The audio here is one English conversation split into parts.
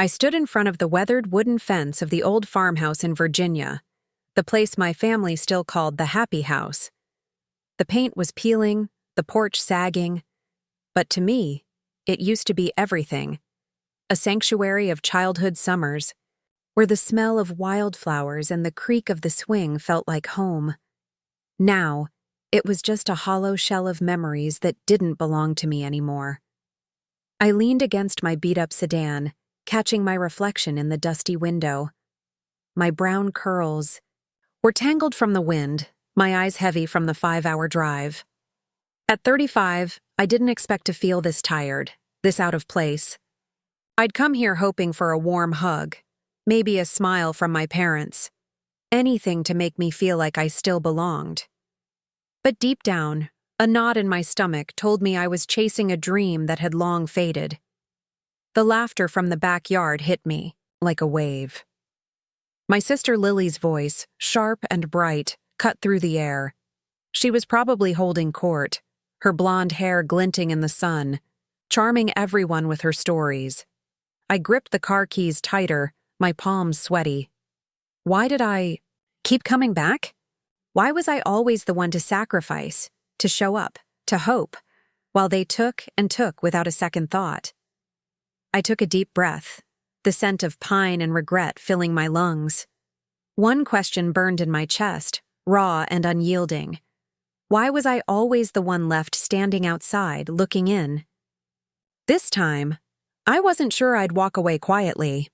I stood in front of the weathered wooden fence of the old farmhouse in Virginia, the place my family still called the Happy House. The paint was peeling, the porch sagging, but to me, it used to be everything. A sanctuary of childhood summers, where the smell of wildflowers and the creak of the swing felt like home. Now, it was just a hollow shell of memories that didn't belong to me anymore. I leaned against my beat-up sedan, catching my reflection in the dusty window. My brown curls were tangled from the wind, my eyes heavy from the 5-hour drive. At 35, I didn't expect to feel this tired, this out of place. I'd come here hoping for a warm hug, maybe a smile from my parents, anything to make me feel like I still belonged. But deep down, a knot in my stomach told me I was chasing a dream that had long faded. The laughter from the backyard hit me like a wave. My sister Lily's voice, sharp and bright, cut through the air. She was probably holding court, her blonde hair glinting in the sun, charming everyone with her stories. I gripped the car keys tighter, my palms sweaty. Why did I keep coming back? Why was I always the one to sacrifice, to show up, to hope, while they took and took without a second thought? I took a deep breath, the scent of pine and regret filling my lungs. One question burned in my chest, raw and unyielding. Why was I always the one left standing outside, looking in? This time, I wasn't sure I'd walk away quietly.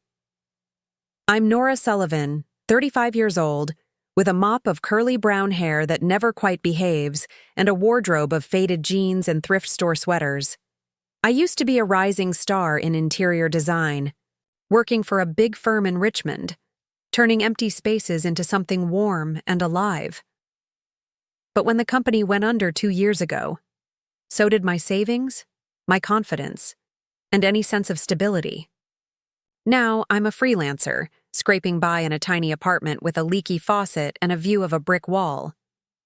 I'm Nora Sullivan, 35 years old, with a mop of curly brown hair that never quite behaves and a wardrobe of faded jeans and thrift store sweaters. I used to be a rising star in interior design, working for a big firm in Richmond, turning empty spaces into something warm and alive. But when the company went under 2 years ago, so did my savings, my confidence, and any sense of stability. Now I'm a freelancer, scraping by in a tiny apartment with a leaky faucet and a view of a brick wall.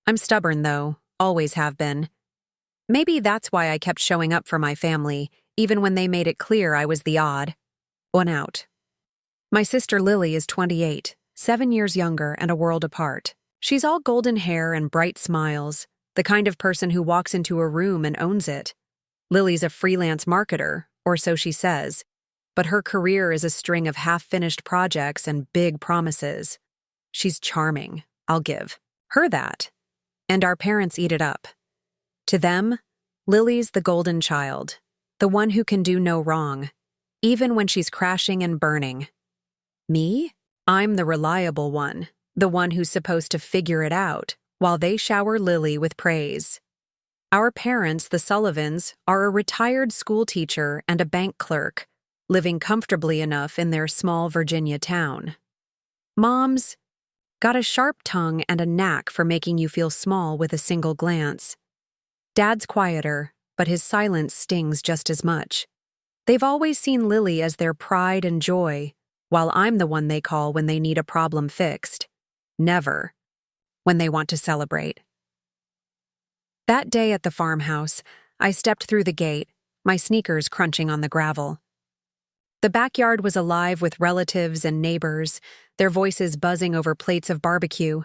I'm stubborn, though, always have been. Maybe that's why I kept showing up for my family, even when they made it clear I was the odd one out. My sister Lily is 28, 7 years younger and a world apart. She's all golden hair and bright smiles, the kind of person who walks into a room and owns it. Lily's a freelance marketer, or so she says, but her career is a string of half-finished projects and big promises. She's charming, I'll give her that. And our parents eat it up. To them, Lily's the golden child, the one who can do no wrong, even when she's crashing and burning. Me? I'm the reliable one, the one who's supposed to figure it out, while they shower Lily with praise. Our parents, the Sullivans, are a retired school teacher and a bank clerk, living comfortably enough in their small Virginia town. Mom's got a sharp tongue and a knack for making you feel small with a single glance. Dad's quieter, but his silence stings just as much. They've always seen Lily as their pride and joy, while I'm the one they call when they need a problem fixed. Never when they want to celebrate. That day at the farmhouse, I stepped through the gate, my sneakers crunching on the gravel. The backyard was alive with relatives and neighbors, their voices buzzing over plates of barbecue.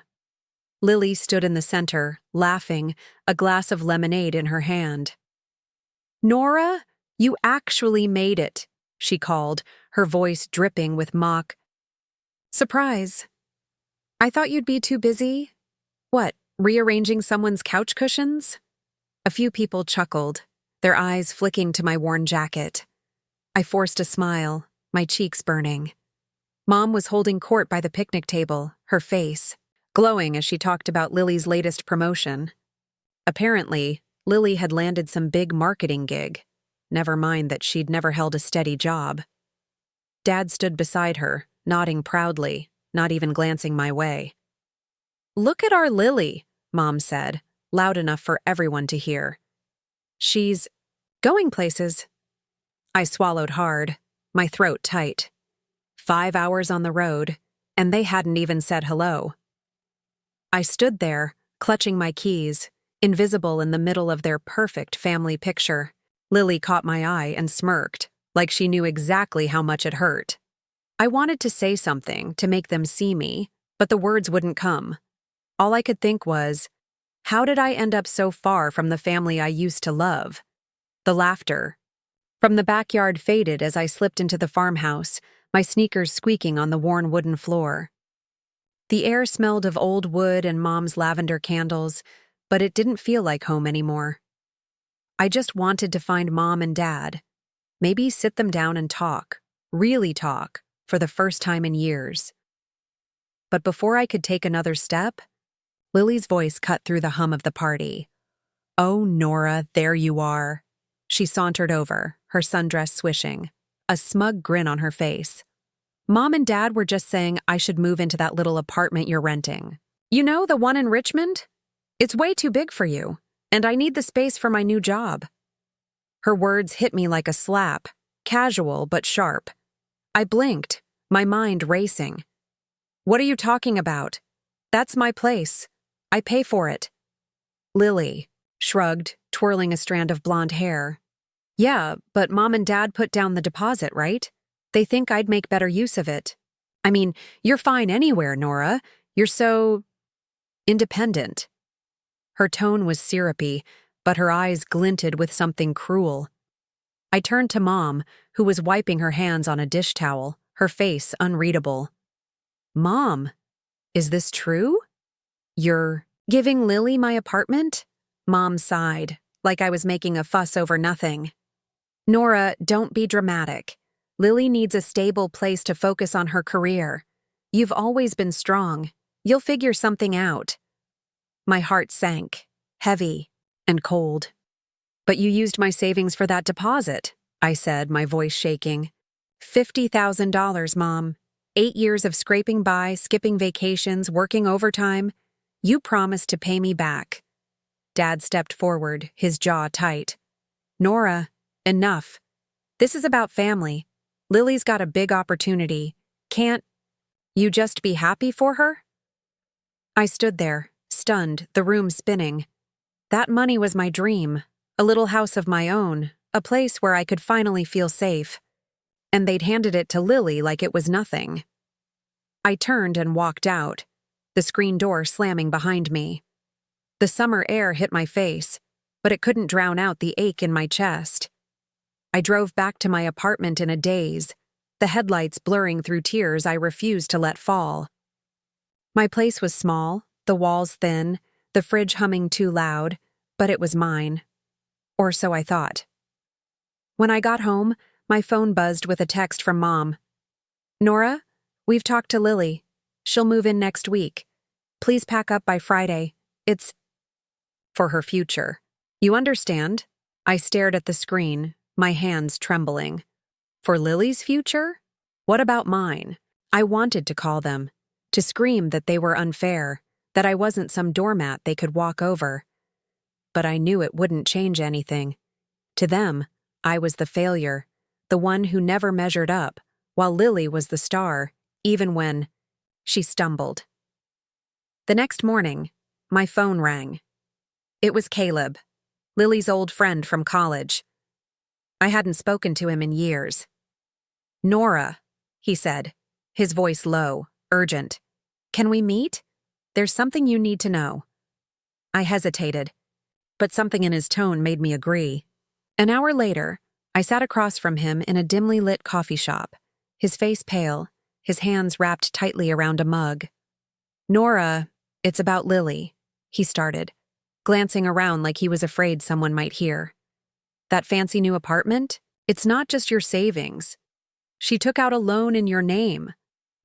Lily stood in the center, laughing, a glass of lemonade in her hand. "Nora, you actually made it," she called, her voice dripping with mock surprise. "I thought you'd be too busy. What, rearranging someone's couch cushions?" A few people chuckled, their eyes flicking to my worn jacket. I forced a smile, my cheeks burning. Mom was holding court by the picnic table, her face glowing as she talked about Lily's latest promotion. Apparently, Lily had landed some big marketing gig. Never mind that she'd never held a steady job. Dad stood beside her, nodding proudly, not even glancing my way. "Look at our Lily," Mom said, loud enough for everyone to hear. "She's going places." I swallowed hard, my throat tight. 5 hours on the road, and they hadn't even said hello. I stood there, clutching my keys, invisible in the middle of their perfect family picture. Lily caught my eye and smirked, like she knew exactly how much it hurt. I wanted to say something to make them see me, but the words wouldn't come. All I could think was, how did I end up so far from the family I used to love? The laughter from the backyard faded as I slipped into the farmhouse, my sneakers squeaking on the worn wooden floor. The air smelled of old wood and Mom's lavender candles, but it didn't feel like home anymore. I just wanted to find Mom and Dad. Maybe sit them down and talk, really talk, for the first time in years. But before I could take another step, Lily's voice cut through the hum of the party. "Oh, Nora, there you are." She sauntered over, her sundress swishing, a smug grin on her face. "Mom and Dad were just saying I should move into that little apartment you're renting. You know, the one in Richmond? It's way too big for you, and I need the space for my new job." Her words hit me like a slap, casual but sharp. I blinked, my mind racing. "What are you talking about? That's my place. I pay for it." Lily shrugged, twirling a strand of blonde hair. "Yeah, but Mom and Dad put down the deposit, right? They think I'd make better use of it. I mean, you're fine anywhere, Nora. You're so independent." Her tone was syrupy, but her eyes glinted with something cruel. I turned to Mom, who was wiping her hands on a dish towel, her face unreadable. "Mom, is this true? You're giving Lily my apartment?" Mom sighed, like I was making a fuss over nothing. "Nora, don't be dramatic. Lily needs a stable place to focus on her career. You've always been strong. You'll figure something out." My heart sank, heavy and cold. "But you used my savings for that deposit," I said, my voice shaking. $50,000, Mom. 8 years of scraping by, skipping vacations, working overtime. You promised to pay me back." Dad stepped forward, his jaw tight. "Nora, enough. This is about family. Lily's got a big opportunity. Can't you just be happy for her?" I stood there, stunned, the room spinning. That money was my dream, a little house of my own, a place where I could finally feel safe. And they'd handed it to Lily like it was nothing. I turned and walked out, the screen door slamming behind me. The summer air hit my face, but it couldn't drown out the ache in my chest. I drove back to my apartment in a daze, the headlights blurring through tears I refused to let fall. My place was small, the walls thin, the fridge humming too loud, but it was mine. Or so I thought. When I got home, my phone buzzed with a text from Mom. "Nora, we've talked to Lily. She'll move in next week. Please pack up by Friday. It's for her future. You understand?" I stared at the screen, my hands trembling. For Lily's future? What about mine? I wanted to call them, to scream that they were unfair, that I wasn't some doormat they could walk over. But I knew it wouldn't change anything. To them, I was the failure, the one who never measured up, while Lily was the star, even when she stumbled. The next morning, my phone rang. It was Caleb, Lily's old friend from college. I hadn't spoken to him in years. "Nora," he said, his voice low, urgent. "Can we meet? There's something you need to know." I hesitated, but something in his tone made me agree. An hour later, I sat across from him in a dimly lit coffee shop, his face pale, his hands wrapped tightly around a mug. "Nora, it's about Lily," he started, glancing around like he was afraid someone might hear. "That fancy new apartment? It's not just your savings. She took out a loan in your name,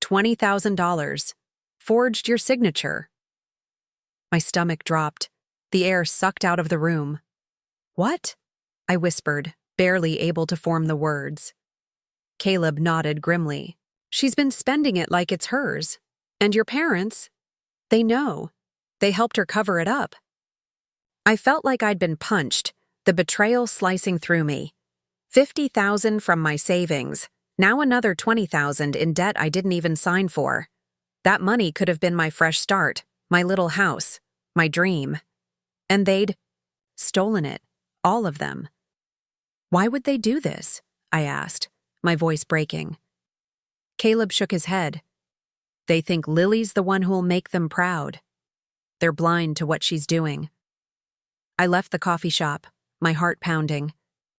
$20,000, forged your signature." My stomach dropped. The air sucked out of the room. "What?" I whispered, barely able to form the words. Caleb nodded grimly. "She's been spending it like it's hers. And your parents, they know. They helped her cover it up." I felt like I'd been punched, the betrayal slicing through me. 50,000 from my savings, now another 20,000 in debt I didn't even sign for. That money could have been my fresh start, my little house, my dream. And they'd stolen it, all of them. "Why would they do this?" I asked, my voice breaking. Caleb shook his head. They think Lily's the one who'll make them proud. They're blind to what she's doing. I left the coffee shop, my heart pounding,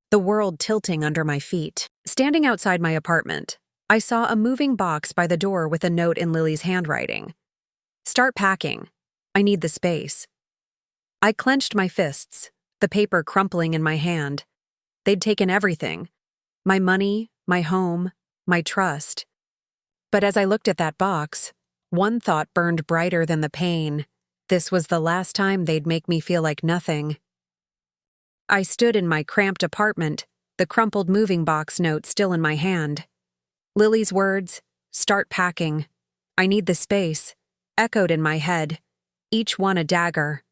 the world tilting under my feet. Standing outside my apartment, I saw a moving box by the door with a note in Lily's handwriting. Start packing. I need the space. I clenched my fists, the paper crumpling in my hand. They'd taken everything. My money, my home, my trust. But as I looked at that box, one thought burned brighter than the pain. This was the last time they'd make me feel like nothing. I stood in my cramped apartment, the crumpled moving box note still in my hand. Lily's words, start packing. I need the space, echoed in my head, each one a dagger.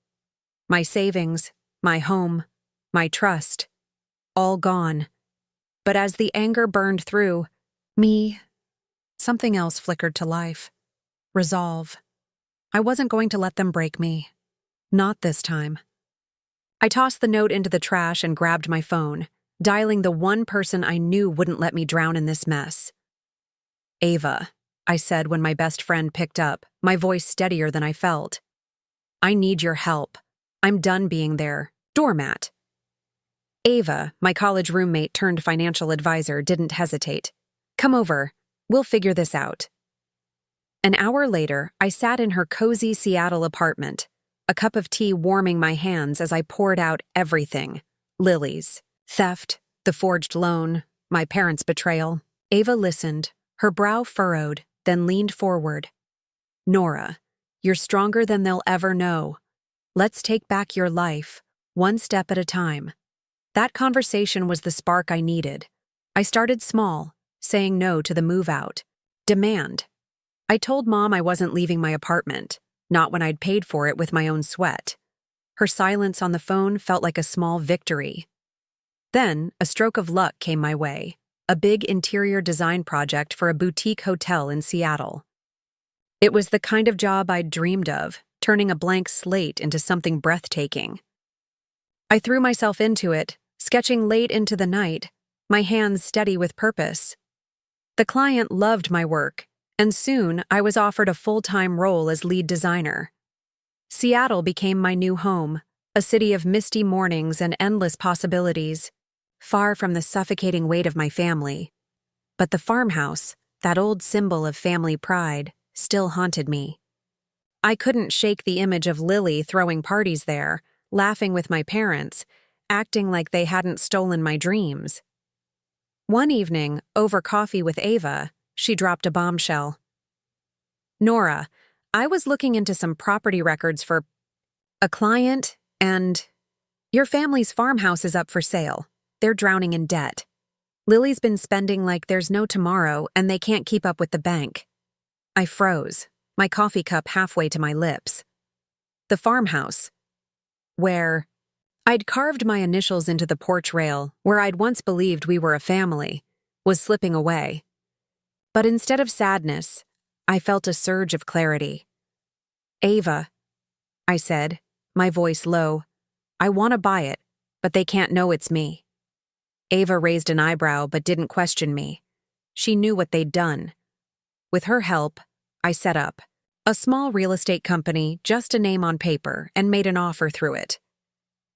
My savings, my home, my trust, all gone. But as the anger burned through me, something else flickered to life. Resolve. I wasn't going to let them break me. Not this time. I tossed the note into the trash and grabbed my phone, dialing the one person I knew wouldn't let me drown in this mess. Ava, I said when my best friend picked up, my voice steadier than I felt. I need your help. I'm done being their doormat. Ava, my college roommate turned financial advisor, didn't hesitate. Come over. We'll figure this out. An hour later, I sat in her cozy Seattle apartment, a cup of tea warming my hands as I poured out everything. Lily's theft, the forged loan, my parents' betrayal. Ava listened, her brow furrowed, then leaned forward. Nora, you're stronger than they'll ever know. Let's take back your life, one step at a time. That conversation was the spark I needed. I started small, saying no to the move out. Demand. I told Mom I wasn't leaving my apartment, not when I'd paid for it with my own sweat. Her silence on the phone felt like a small victory. Then, a stroke of luck came my way, a big interior design project for a boutique hotel in Seattle. It was the kind of job I'd dreamed of, turning a blank slate into something breathtaking. I threw myself into it, sketching late into the night, my hands steady with purpose. The client loved my work, and soon I was offered a full-time role as lead designer. Seattle became my new home, a city of misty mornings and endless possibilities, far from the suffocating weight of my family. But the farmhouse, that old symbol of family pride, still haunted me. I couldn't shake the image of Lily throwing parties there, laughing with my parents, acting like they hadn't stolen my dreams. One evening, over coffee with Ava, she dropped a bombshell. Nora, I was looking into some property records for a client, and your family's farmhouse is up for sale. They're drowning in debt. Lily's been spending like there's no tomorrow, and they can't keep up with the bank. I froze, my coffee cup halfway to my lips. The farmhouse, where I'd carved my initials into the porch rail, where I'd once believed we were a family, was slipping away. But instead of sadness, I felt a surge of clarity. Ava, I said, my voice low, I want to buy it, but they can't know it's me. Ava raised an eyebrow but didn't question me. She knew what they'd done. With her help, I set up a small real estate company, just a name on paper, and made an offer through it.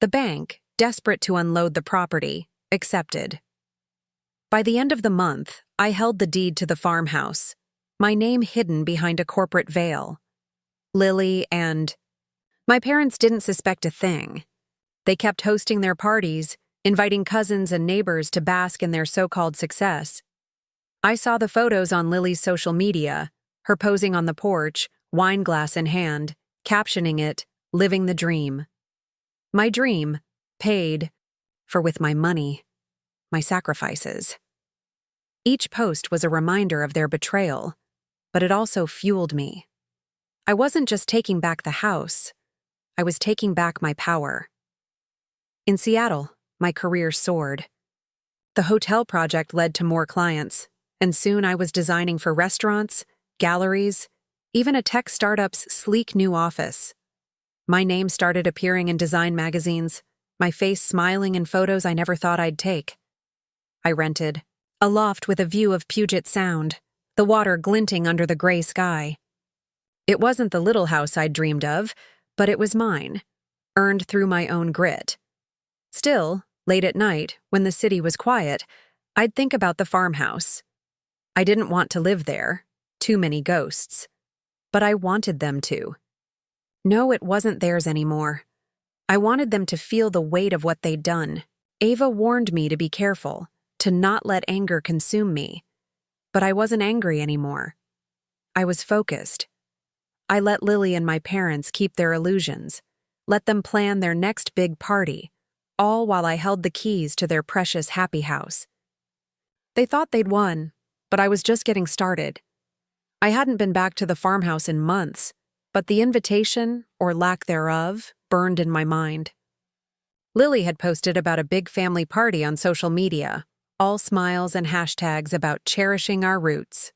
The bank, desperate to unload the property, accepted. By the end of the month, I held the deed to the farmhouse, my name hidden behind a corporate veil. Lily and my parents didn't suspect a thing. They kept hosting their parties, inviting cousins and neighbors to bask in their so-called success. I saw the photos on Lily's social media, her posing on the porch, wine glass in hand, captioning it, "Living the Dream." My dream, paid for with my money, my sacrifices. Each post was a reminder of their betrayal, but it also fueled me. I wasn't just taking back the house, I was taking back my power. In Seattle, my career soared. The hotel project led to more clients, and soon I was designing for restaurants, galleries, even a tech startup's sleek new office. My name started appearing in design magazines, my face smiling in photos I never thought I'd take. I rented a loft with a view of Puget Sound, the water glinting under the gray sky. It wasn't the little house I'd dreamed of, but it was mine, earned through my own grit. Still, late at night, when the city was quiet, I'd think about the farmhouse. I didn't want to live there, too many ghosts. But I wanted them to. No, it wasn't theirs anymore. I wanted them to feel the weight of what they'd done. Ava warned me to be careful, to not let anger consume me. But I wasn't angry anymore. I was focused. I let Lily and my parents keep their illusions, let them plan their next big party, all while I held the keys to their precious happy house. They thought they'd won, but I was just getting started. I hadn't been back to the farmhouse in months, but the invitation, or lack thereof, burned in my mind. Lily had posted about a big family party on social media, all smiles and hashtags about cherishing our roots.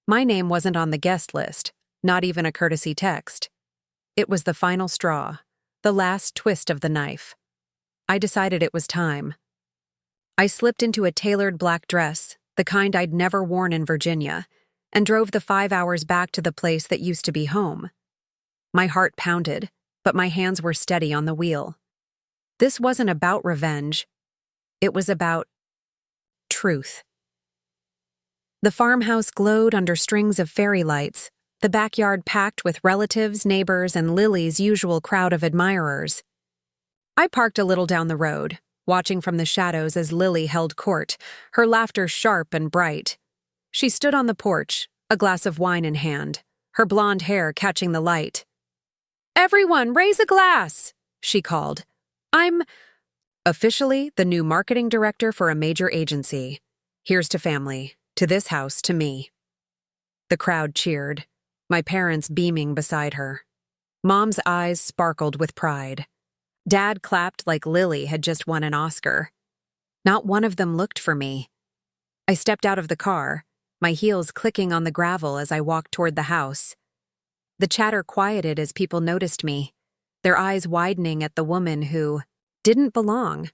My name wasn't on the guest list, not even a courtesy text. It was the final straw, the last twist of the knife. I decided it was time. I slipped into a tailored black dress, the kind I'd never worn in Virginia, and drove the 5 hours back to the place that used to be home. My heart pounded, but my hands were steady on the wheel. This wasn't about revenge. It was about truth. The farmhouse glowed under strings of fairy lights, the backyard packed with relatives, neighbors, and Lily's usual crowd of admirers. I parked a little down the road, watching from the shadows as Lily held court, her laughter sharp and bright. She stood on the porch, a glass of wine in hand, her blonde hair catching the light. "Everyone, raise a glass!" she called. "I'm officially the new marketing director for a major agency. Here's to family, to this house, to me." The crowd cheered, my parents beaming beside her. Mom's eyes sparkled with pride. Dad clapped like Lily had just won an Oscar. Not one of them looked for me. I stepped out of the car, my heels clicking on the gravel as I walked toward the house. The chatter quieted as people noticed me, their eyes widening at the woman who didn't belong.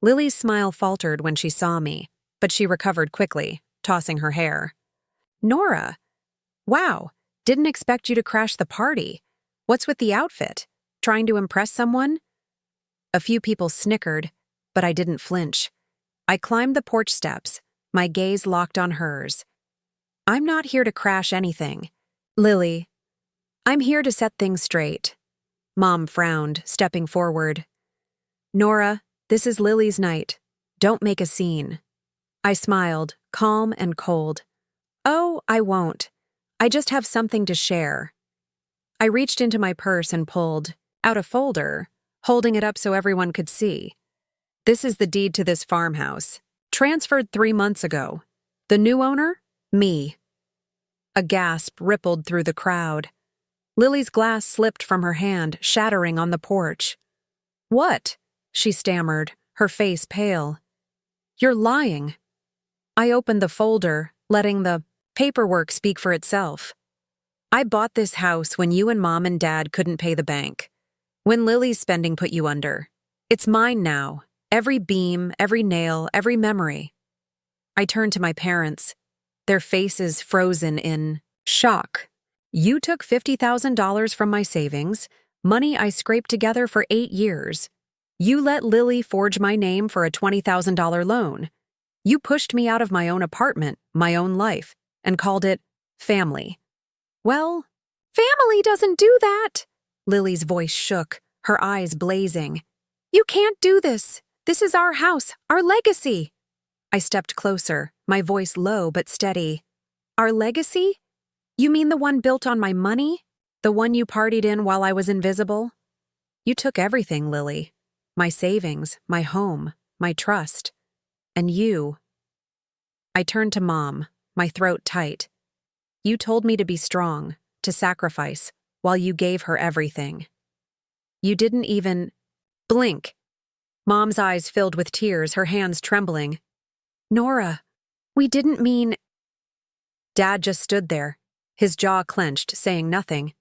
Lily's smile faltered when she saw me, but she recovered quickly, tossing her hair. "Nora! Wow, didn't expect you to crash the party. What's with the outfit? Trying to impress someone?" A few people snickered, but I didn't flinch. I climbed the porch steps, my gaze locked on hers. "I'm not here to crash anything. Lily, I'm here to set things straight." Mom frowned, stepping forward. "Nora, this is Lily's night. Don't make a scene." I smiled, calm and cold. "Oh, I won't. I just have something to share." I reached into my purse and pulled out a folder, holding it up so everyone could see. "This is the deed to this farmhouse. Transferred 3 months ago. The new owner? Me." A gasp rippled through the crowd. Lily's glass slipped from her hand, shattering on the porch. "What?" she stammered, her face pale. "You're lying." I opened the folder, letting the paperwork speak for itself. "I bought this house when you and Mom and Dad couldn't pay the bank. When Lily's spending put you under. It's mine now. Every beam, every nail, every memory." I turned to my parents, their faces frozen in shock. "You took $50,000 from my savings, money I scraped together for 8 years. You let Lily forge my name for a $20,000 loan. You pushed me out of my own apartment, my own life, and called it family." "Well, family doesn't do that." Lily's voice shook, her eyes blazing. "You can't do this. This is our house, our legacy." I stepped closer, my voice low but steady. "Our legacy? You mean the one built on my money? The one you partied in while I was invisible? You took everything, Lily. My savings, my home, my trust. And you." I turned to Mom, my throat tight. "You told me to be strong, to sacrifice, while you gave her everything. You didn't even blink." Mom's eyes filled with tears, her hands trembling. "Nora, we didn't mean—" Dad just stood there, his jaw clenched, saying nothing.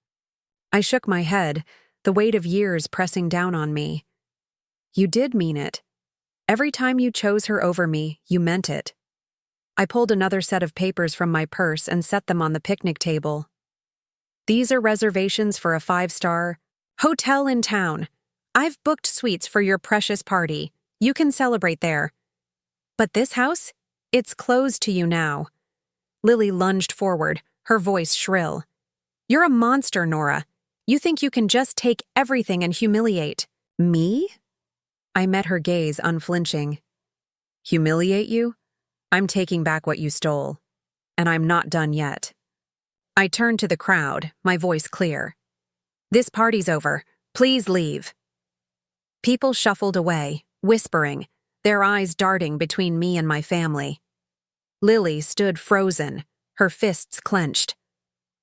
I shook my head, the weight of years pressing down on me. "You did mean it. Every time you chose her over me, you meant it." I pulled another set of papers from my purse and set them on the picnic table. These are reservations for a 5-star hotel in town. I've booked suites for your precious party. You can celebrate there. But this house? It's closed to you now. Lily lunged forward, her voice shrill. You're a monster, Nora. You think you can just take everything and humiliate me? I met her gaze unflinching. Humiliate you? I'm taking back what you stole. And I'm not done yet. I turned to the crowd, my voice clear. This party's over. Please leave. People shuffled away, whispering, their eyes darting between me and my family. Lily stood frozen, her fists clenched.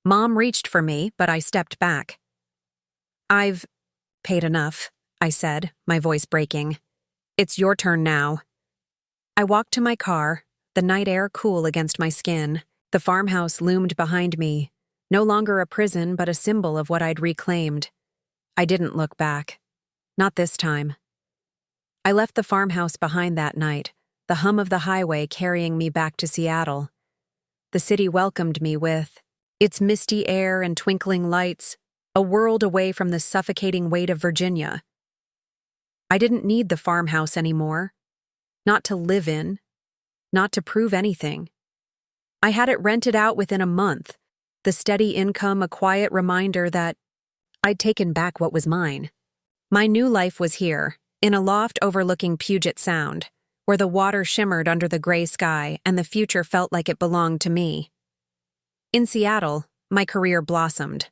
Mom reached for me, but I stepped back. I've paid enough, I said, my voice breaking. It's your turn now. I walked to my car, the night air cool against my skin. The farmhouse loomed behind me, no longer a prison but a symbol of what I'd reclaimed. I didn't look back. Not this time. I left the farmhouse behind that night, the hum of the highway carrying me back to Seattle. The city welcomed me with its misty air and twinkling lights, a world away from the suffocating weight of Virginia. I didn't need the farmhouse anymore. Not to live in. Not to prove anything. I had it rented out within a month, the steady income a quiet reminder that I'd taken back what was mine. My new life was here, in a loft overlooking Puget Sound, where the water shimmered under the gray sky and the future felt like it belonged to me. In Seattle, my career blossomed.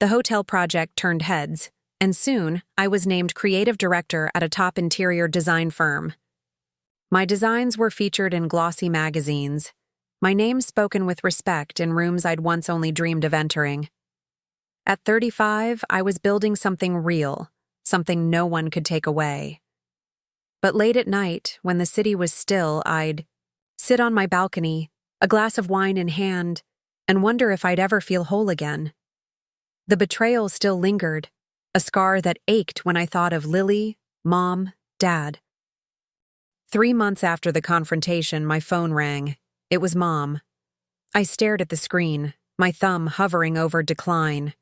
The hotel project turned heads, and soon I was named creative director at a top interior design firm. My designs were featured in glossy magazines, my name spoken with respect in rooms I'd once only dreamed of entering. At 35, I was building something real, something no one could take away. But late at night, when the city was still, I'd sit on my balcony, a glass of wine in hand, and wonder if I'd ever feel whole again. The betrayal still lingered, a scar that ached when I thought of Lily, Mom, Dad. 3 months after the confrontation, my phone rang. It was Mom. I stared at the screen, my thumb hovering over decline.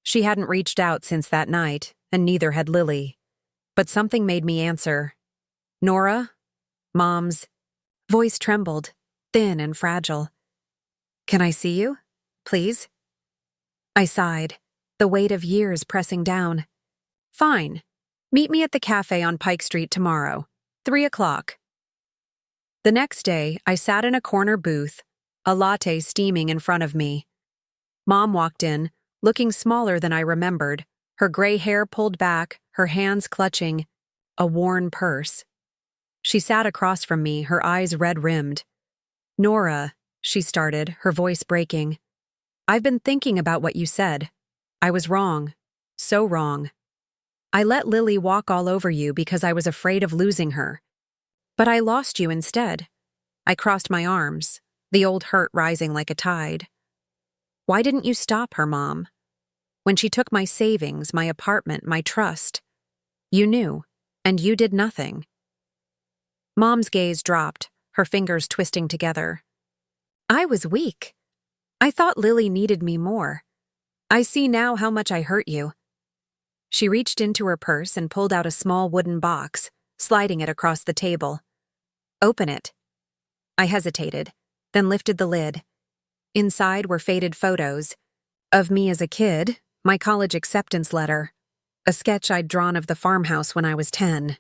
She hadn't reached out since that night, and neither had Lily. But something made me answer. Nora? Mom's voice trembled, thin and fragile. Can I see you? Please? I sighed, the weight of years pressing down. Fine. Meet me at the cafe on Pike Street tomorrow, 3 o'clock. The next day, I sat in a corner booth, a latte steaming in front of me. Mom walked in, looking smaller than I remembered, her gray hair pulled back, her hands clutching a worn purse. She sat across from me, her eyes red-rimmed. Nora, she started, her voice breaking. I've been thinking about what you said. I was wrong. So wrong. I let Lily walk all over you because I was afraid of losing her. But I lost you instead. I crossed my arms, the old hurt rising like a tide. Why didn't you stop her, Mom? When she took my savings, my apartment, my trust. You knew, and you did nothing. Mom's gaze dropped, her fingers twisting together. I was weak. I thought Lily needed me more. I see now how much I hurt you. She reached into her purse and pulled out a small wooden box, sliding it across the table. Open it. I hesitated, then lifted the lid. Inside were faded photos. Of me as a kid, my college acceptance letter, a sketch I'd drawn of the farmhouse when I was 10.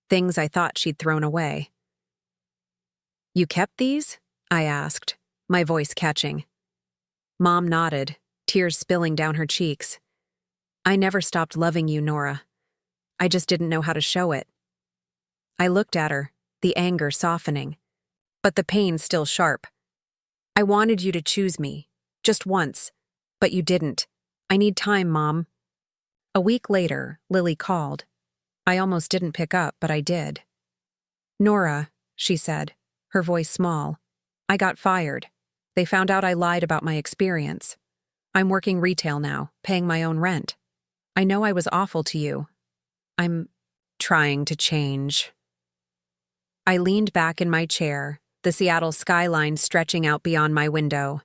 Things I thought she'd thrown away. You kept these? I asked, my voice catching. Mom nodded, tears spilling down her cheeks. I never stopped loving you, Nora. I just didn't know how to show it. I looked at her, the anger softening, but the pain still sharp. I wanted you to choose me, just once, but you didn't. I need time, Mom. A week later, Lily called. I almost didn't pick up, but I did. Nora, she said, her voice small. I got fired. They found out I lied about my experience. I'm working retail now, paying my own rent. I know I was awful to you. I'm trying to change. I leaned back in my chair, the Seattle skyline stretching out beyond my window.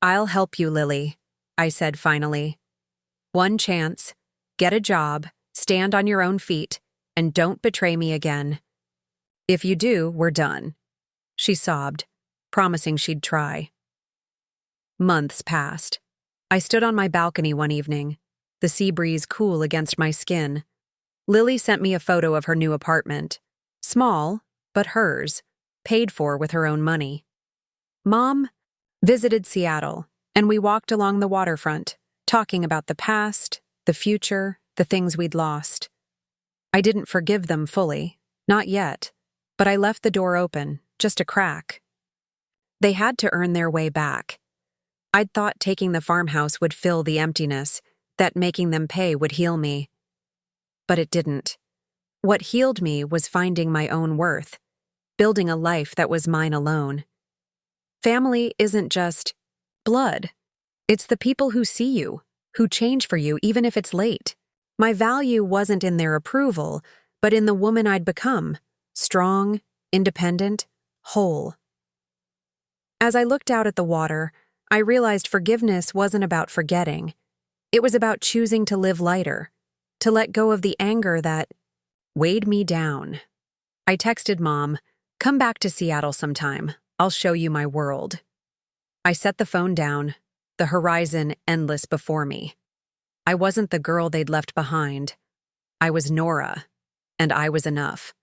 "I'll help you, Lily," I said finally. "One chance, get a job, stand on your own feet, and don't betray me again. If you do, we're done." She sobbed, promising she'd try. Months passed. I stood on my balcony one evening, the sea breeze cool against my skin. Lily sent me a photo of her new apartment. Small, but hers, paid for with her own money. Mom visited Seattle, and we walked along the waterfront, talking about the past, the future, the things we'd lost. I didn't forgive them fully, not yet, but I left the door open, just a crack. They had to earn their way back. I'd thought taking the farmhouse would fill the emptiness, that making them pay would heal me. But it didn't. What healed me was finding my own worth, building a life that was mine alone. Family isn't just blood. It's the people who see you, who change for you even if it's late. My value wasn't in their approval, but in the woman I'd become, strong, independent, whole. As I looked out at the water, I realized forgiveness wasn't about forgetting. It was about choosing to live lighter, to let go of the anger that weighed me down. I texted Mom, "Come back to Seattle sometime. I'll show you my world." I set the phone down, the horizon endless before me. I wasn't the girl they'd left behind. I was Nora, and I was enough.